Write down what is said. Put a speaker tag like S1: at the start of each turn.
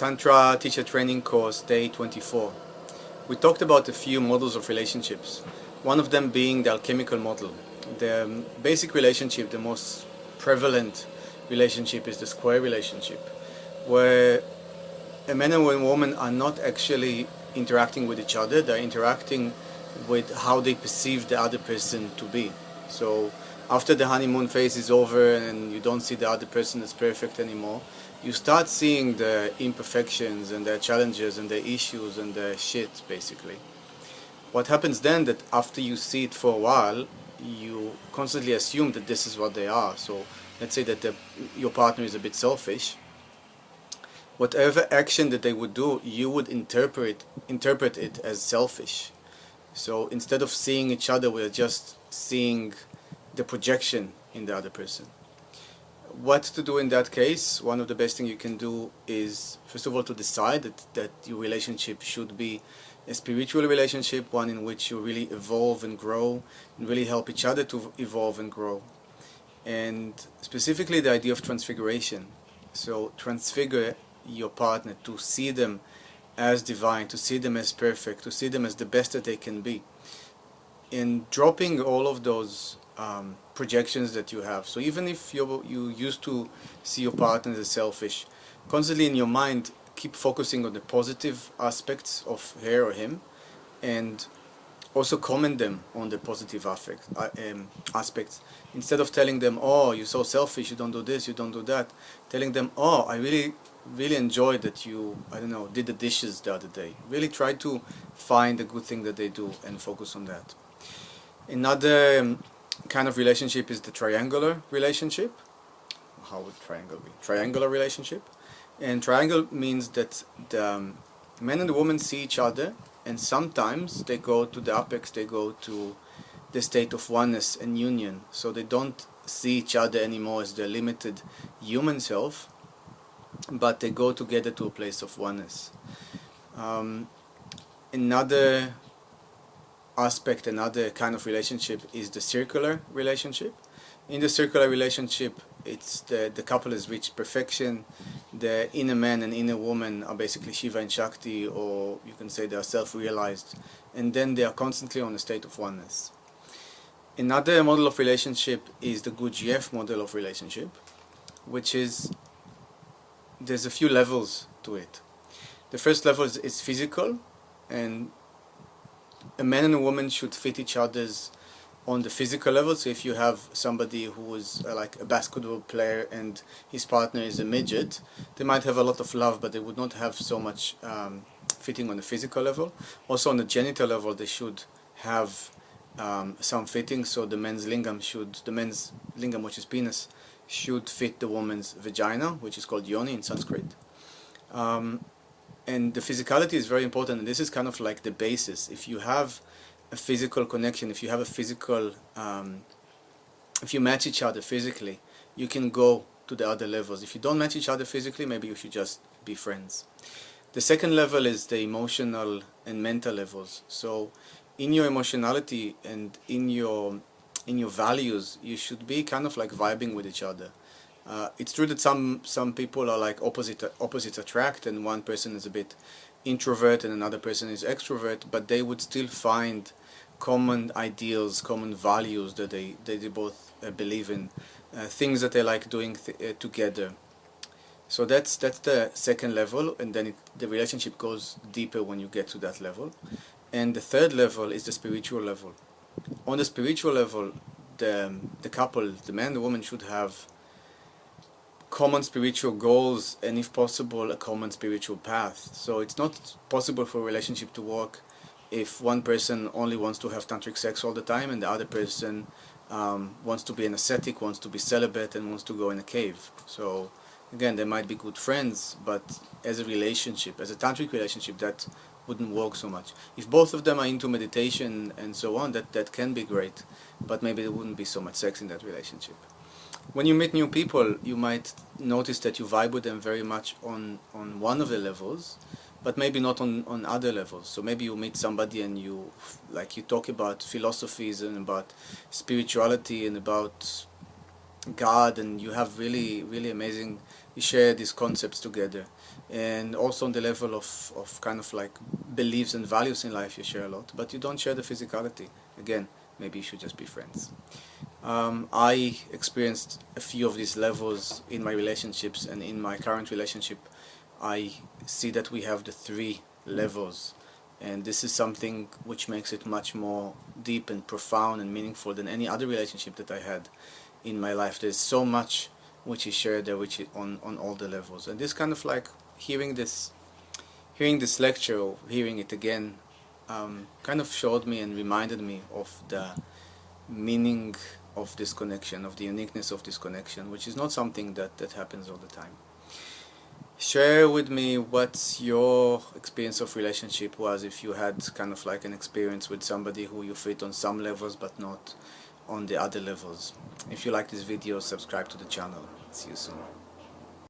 S1: Tantra Teacher Training Course, Day 24. We talked about a few models of relationships, one of them being the alchemical model. The basic relationship, the most prevalent relationship, is the square relationship, where a man and a woman are not actually interacting with each other, they're interacting with how they perceive the other person to be. So after the honeymoon phase is over and you don't see the other person as perfect anymore, you start seeing the imperfections and their challenges and their issues and their shit, basically. What happens then, that after you see it for a while, you constantly assume that this is what they are. So let's say that your partner is a bit selfish. Whatever action that they would do, you would interpret it as selfish. So instead of seeing each other, we're just seeing the projection in the other person. What to do in that case? One of the best things you can do is, first of all, to decide that your relationship should be a spiritual relationship, one in which you really evolve and grow and really help each other to evolve and grow. And specifically the idea of transfiguration. So transfigure your partner to see them as divine, to see them as perfect, to see them as the best that they can be. And dropping all of those projections that you have. So even if you used to see your partner as selfish, constantly in your mind keep focusing on the positive aspects of her or him, and also comment them on the positive aspects. Instead of telling them, oh, you're so selfish, you don't do this, you don't do that, telling them, oh, I really enjoyed that you, I don't know, did the dishes the other day. Really try to find a good thing that they do and focus on that. Another kind of relationship is the triangular relationship. How would triangle be? Triangular relationship. And triangle means that the man and the woman see each other, and sometimes they go to the apex, they go to the state of oneness and union. So they don't see each other anymore as their limited human self, but they go together to a place of oneness. Another aspect, another kind of relationship is the circular relationship. In the circular relationship, it's the couple has reached perfection. The inner man and inner woman are basically Shiva and Shakti, or you can say they are self-realized, and then they are constantly on a state of oneness. Another model of relationship is the Gurdjieff model of relationship, which is, there's a few levels to it. The first level is physical, and a man and a woman should fit each other's on the physical level. So if you have somebody who is like a basketball player and his partner is a midget, they might have a lot of love, but they would not have so much fitting on the physical level. Also on the genital level, they should have some fitting. So the men's lingam, which is penis, should fit the woman's vagina, which is called yoni in Sanskrit. And the physicality is very important, and this is kind of like the basis. If you have a physical connection, if you have a physical, if you match each other physically, you can go to the other levels. If you don't match each other physically, maybe you should just be friends. The second level is the emotional and mental levels. So in your emotionality and in your values, you should be kind of like vibing with each other. It's true that some people are like opposites attract, and one person is a bit introvert and another person is extrovert, but they would still find common ideals, common values that they both believe in, things that they like doing together. So that's the second level, and then the relationship goes deeper when you get to that level. And the third level is the spiritual level. On the spiritual level, the couple, the man and the woman, should have common spiritual goals, and if possible a common spiritual path. So it's not possible for a relationship to work if one person only wants to have tantric sex all the time and the other person wants to be an ascetic, wants to be celibate, and wants to go in a cave. So again, they might be good friends, but as a relationship, as a tantric relationship, that wouldn't work so much. If both of them are into meditation and so on, that can be great, but maybe there wouldn't be so much sex in that relationship. When you meet new people, you might notice that you vibe with them very much on one of the levels, but maybe not on other levels. So maybe you meet somebody and you talk about philosophies and about spirituality and about God, and you have really, really amazing you share these concepts together, and also on the level of kind of like beliefs and values in life you share a lot, but you don't share the physicality. Again, maybe you should just be friends. I experienced a few of these levels in my relationships, and in my current relationship I see that we have the 3 levels, and this is something which makes it much more deep and profound and meaningful than any other relationship that I had in my life. There's so much which is shared there, which is on all the levels, and this kind of like hearing this lecture, or hearing it again, kind of showed me and reminded me of the meaning of this connection, of the uniqueness of this connection, which is not something that happens all the time. Share with me what your experience of relationship was, if you had kind of like an experience with somebody who you fit on some levels but not on the other levels. If you like this video, subscribe to the channel. See you soon.